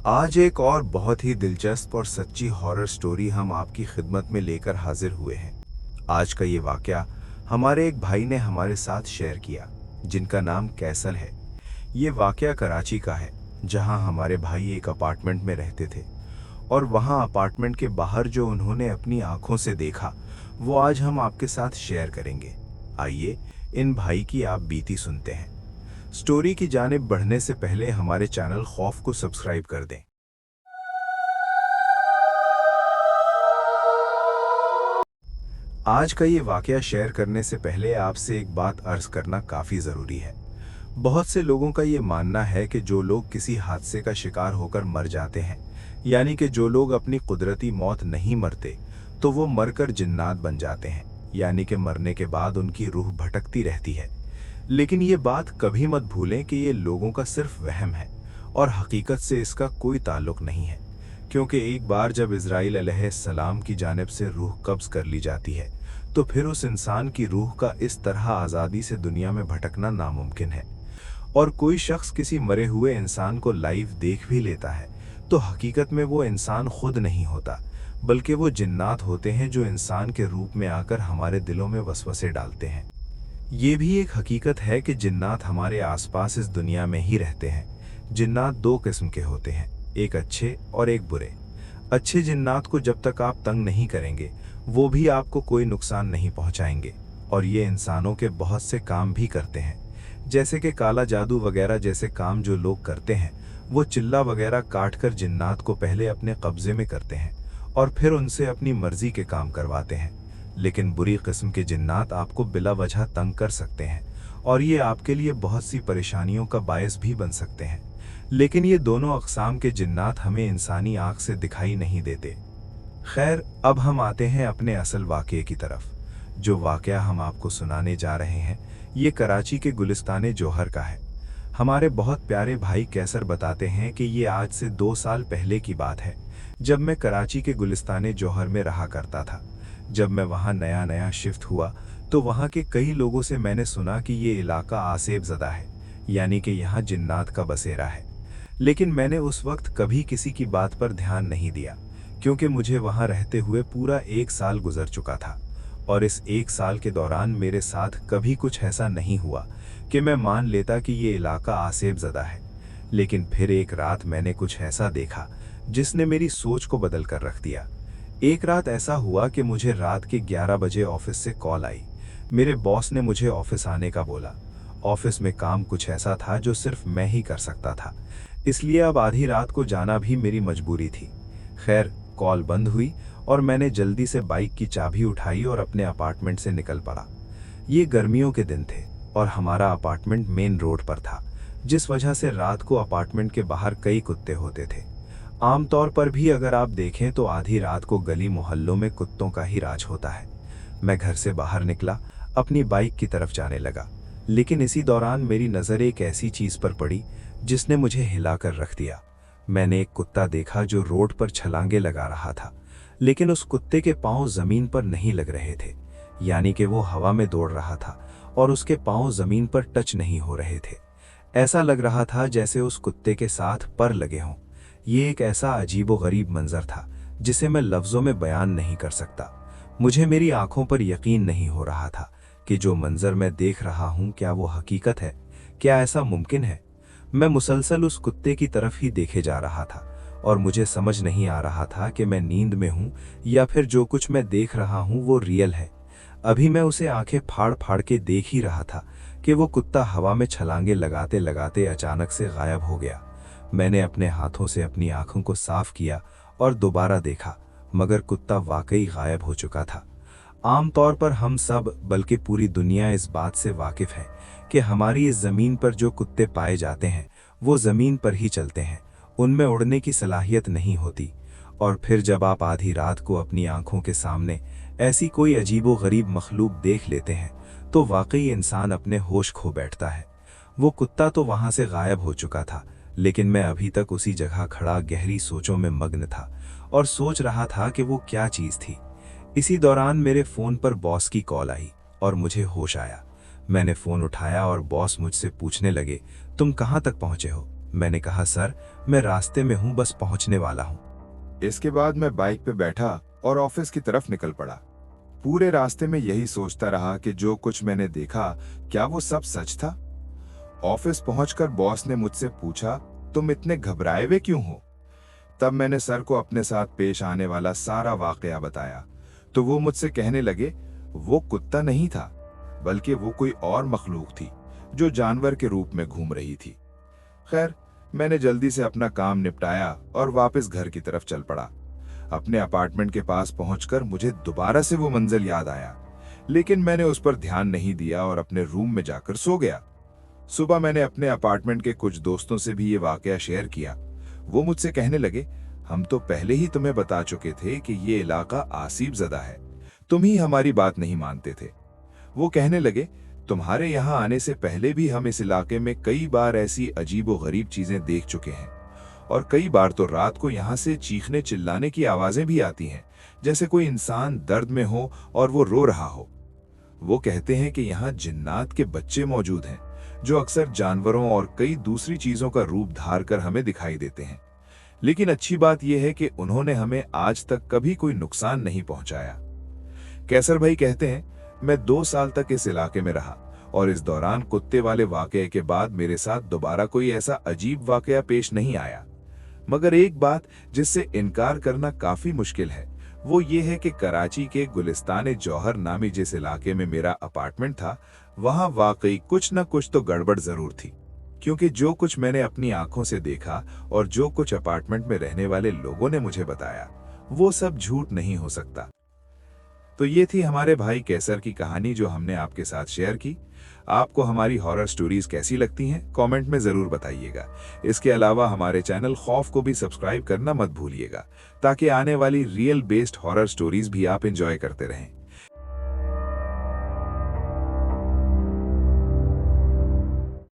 आज एक और बहुत ही दिलचस्प और सच्ची हॉरर स्टोरी हम आपकी खिदमत में लेकर हाजिर हुए हैं। आज का ये वाकया हमारे एक भाई ने हमारे साथ शेयर किया, जिनका नाम कैसल है। ये वाकया कराची का है, जहां हमारे भाई एक अपार्टमेंट में रहते थे और वहां अपार्टमेंट के बाहर जो उन्होंने अपनी आंखों से देखा, वो आज हम आपके साथ शेयर करेंगे। आइए इन भाई की आप बीती सुनते हैं। स्टोरी की जानिब बढ़ने से पहले हमारे चैनल खौफ को सब्सक्राइब कर दें। आज का ये वाकया शेयर करने से पहले आपसे एक बात अर्ज करना काफ़ी ज़रूरी है। बहुत से लोगों का ये मानना है कि जो लोग किसी हादसे का शिकार होकर मर जाते हैं, यानी कि जो लोग अपनी कुदरती मौत नहीं मरते, तो वो मरकर जिन्नात बन जाते हैं, यानी कि मरने के बाद उनकी रूह भटकती रहती है। लेकिन ये बात कभी मत भूलें कि ये लोगों का सिर्फ वहम है और हकीकत से इसका कोई ताल्लुक नहीं है। क्योंकि एक बार जब इज़राइल अलैहिस्सलाम की जानिब से रूह कब्ज कर ली जाती है, तो फिर उस इंसान की रूह का इस तरह आज़ादी से दुनिया में भटकना नामुमकिन है। और कोई शख्स किसी मरे हुए इंसान को लाइव देख भी लेता है, तो हकीकत में वो इंसान खुद नहीं होता, बल्कि वो जिन्नात होते हैं जो इंसान के रूप में आकर हमारे दिलों में वसवसे डालते हैं। ये भी एक हकीकत है कि जिन्नात हमारे आसपास इस दुनिया में ही रहते हैं। जिन्नात दो किस्म के होते हैं, एक अच्छे और एक बुरे। अच्छे जिन्नात को जब तक आप तंग नहीं करेंगे, वो भी आपको कोई नुकसान नहीं पहुंचाएंगे, और ये इंसानों के बहुत से काम भी करते हैं, जैसे कि काला जादू वगैरह जैसे काम जो लोग करते हैं। वो चिल्ला वगैरह काट कर जिन्नात को पहले अपने कब्जे में करते हैं और फिर उनसे अपनी मर्जी के काम करवाते हैं। लेकिन बुरी किस्म के जिन्नात आपको बिला वजह तंग कर सकते हैं और ये आपके लिए बहुत सी परेशानियों का बायस भी बन सकते हैं। लेकिन ये दोनों अक़साम के जिन्नात हमें इंसानी आँख से दिखाई नहीं देते। खैर, अब हम आते हैं अपने असल वाक़ये की तरफ। जो वाक़या हम आपको सुनाने जा रहे हैं, ये कराची के गुलिस्तान जौहर का है। हमारे बहुत प्यारे भाई कैसर बताते हैं कि ये आज से 2 साल पहले की बात है, जब मैं कराची के गुलिस्तान जौहर में रहा करता था। जब मैं वहाँ नया नया शिफ्ट हुआ, तो वहाँ के कई लोगों से मैंने सुना कि ये इलाका आसेब ज़दा है, यानी कि यहाँ जिन्नात का बसेरा है। लेकिन मैंने उस वक्त कभी किसी की बात पर ध्यान नहीं दिया, क्योंकि मुझे वहाँ रहते हुए पूरा 1 साल गुजर चुका था और इस 1 साल के दौरान मेरे साथ कभी कुछ ऐसा नहीं हुआ कि मैं मान लेता कि ये इलाका आसेब ज़दा है। लेकिन फिर एक रात मैंने कुछ ऐसा देखा जिसने मेरी सोच को बदल कर रख दिया। एक रात ऐसा हुआ कि मुझे रात के 11 बजे ऑफिस से कॉल आई। मेरे बॉस ने मुझे ऑफिस आने का बोला। ऑफिस में काम कुछ ऐसा था जो सिर्फ मैं ही कर सकता था, इसलिए अब आधी रात को जाना भी मेरी मजबूरी थी। खैर, कॉल बंद हुई और मैंने जल्दी से बाइक की चाबी उठाई और अपने अपार्टमेंट से निकल पड़ा। ये गर्मियों के दिन थे और हमारा अपार्टमेंट मेन रोड पर था, जिस वजह से रात को अपार्टमेंट के बाहर कई कुत्ते होते थे। आमतौर पर भी अगर आप देखें तो आधी रात को गली मोहल्लों में कुत्तों का ही राज होता है। मैं घर से बाहर निकला, अपनी बाइक की तरफ जाने लगा, लेकिन इसी दौरान मेरी नज़र एक ऐसी चीज़ पर पड़ी जिसने मुझे हिलाकर रख दिया। मैंने एक कुत्ता देखा जो रोड पर छलांगे लगा रहा था, लेकिन उस कुत्ते के पाँव ज़मीन पर नहीं लग रहे थे, यानी कि वो हवा में दौड़ रहा था और उसके पाँव ज़मीन पर टच नहीं हो रहे थे। ऐसा लग रहा था जैसे उस कुत्ते के साथ पर लगे हों। ये एक ऐसा अजीबो-गरीब मंजर था जिसे मैं लफ्ज़ों में बयान नहीं कर सकता। मुझे मेरी आंखों पर यकीन नहीं हो रहा था कि जो मंजर मैं देख रहा हूँ, क्या वो हकीकत है? क्या ऐसा मुमकिन है? मैं मुसलसल उस कुत्ते की तरफ ही देखे जा रहा था और मुझे समझ नहीं आ रहा था कि मैं नींद में हूँ या फिर जो कुछ मैं देख रहा हूँ वो रियल है। अभी मैं उसे आंखें फाड़ फाड़ के देख ही रहा था कि वो कुत्ता हवा में छलांगे लगाते लगाते अचानक से गायब हो गया। मैंने अपने हाथों से अपनी आंखों को साफ किया और दोबारा देखा, मगर कुत्ता वाकई गायब हो चुका था। आमतौर पर हम सब, बल्कि पूरी दुनिया इस बात से वाकिफ है कि हमारी इस ज़मीन पर जो कुत्ते पाए जाते हैं वो ज़मीन पर ही चलते हैं, उनमें उड़ने की सलाहियत नहीं होती। और फिर जब आप आधी रात को अपनी आंखों के सामने ऐसी कोई अजीबो गरीब मखलूक देख लेते हैं, तो वाकई इंसान अपने होश खो बैठता है। वो कुत्ता तो वहाँ से गायब हो चुका था, लेकिन मैं अभी तक उसी जगह खड़ा गहरी सोचों में मग्न था और सोच रहा था कि वो क्या चीज़ थी। इसी दौरान मेरे फ़ोन पर बॉस की कॉल आई और मुझे होश आया। मैंने फ़ोन उठाया और बॉस मुझसे पूछने लगे, तुम कहाँ तक पहुँचे हो? मैंने कहा, सर मैं रास्ते में हूं, बस पहुंचने वाला हूं। इसके बाद मैं बाइक पे बैठा और ऑफिस की तरफ निकल पड़ा। पूरे रास्ते में यही सोचता रहा कि जो कुछ मैंने देखा क्या वो सब सच था। ऑफिस पहुंचकर बॉस ने मुझसे पूछा, तुम इतने घबराए हुए क्यों हो? तब मैंने सर को अपने साथ पेश आने वाला सारा वाकया बताया, तो वो मुझसे कहने लगे, वो कुत्ता नहीं था, बल्कि वो कोई और मखलूक थी जो जानवर के रूप में घूम रही थी। खैर, मैंने जल्दी से अपना काम निपटाया और वापस घर की तरफ चल पड़ा। अपने अपार्टमेंट के पास पहुंचकर मुझे दोबारा से वो मंजर याद आया, लेकिन मैंने उस पर ध्यान नहीं दिया और अपने रूम में जाकर सो गया। सुबह मैंने अपने अपार्टमेंट के कुछ दोस्तों से भी ये वाकया शेयर किया। वो मुझसे कहने लगे, हम तो पहले ही तुम्हें बता चुके थे कि ये इलाका आसीब ज़दा है, तुम ही हमारी बात नहीं मानते थे। वो कहने लगे, तुम्हारे यहाँ आने से पहले भी हम इस इलाके में कई बार ऐसी अजीबो गरीब चीजें देख चुके हैं, और कई बार तो रात को यहाँ से चीखने चिल्लाने की आवाजें भी आती हैं, जैसे कोई इंसान दर्द में हो और वो रो रहा हो। वो कहते हैं कि यहाँ जिन्नात के बच्चे मौजूद हैं, जो अक्सर जानवरों और कई दूसरी चीजों का रूप धार कर हमें दिखाई देते हैं। लेकिन अच्छी बात यह है कि उन्होंने हमें आज तक कभी कोई नुकसान नहीं पहुंचाया। कैसर भाई कहते हैं, मैं 2 साल तक इस इलाके में रहा और इस दौरान कुत्ते वाले वाकये के बाद मेरे साथ दोबारा कोई ऐसा अजीब वाकया पेश नहीं आया। मगर एक बात जिससे इनकार करना काफी मुश्किल है, वो ये है कि कराची के गुलिस्तान जौहर नामी जिस इलाके में मेरा अपार्टमेंट था, वहां वाकई कुछ न कुछ तो गड़बड़ जरूर थी। क्योंकि जो कुछ मैंने अपनी आंखों से देखा और जो कुछ अपार्टमेंट में रहने वाले लोगों ने मुझे बताया, वो सब झूठ नहीं हो सकता। तो ये थी हमारे भाई कैसर की कहानी जो हमने आपके साथ शेयर की। आपको हमारी हॉरर स्टोरीज कैसी लगती हैं कमेंट में ज़रूर बताइएगा। इसके अलावा हमारे चैनल खौफ को भी सब्सक्राइब करना मत भूलिएगा, ताकि आने वाली रियल बेस्ड हॉरर स्टोरीज भी आप एंजॉय करते रहें।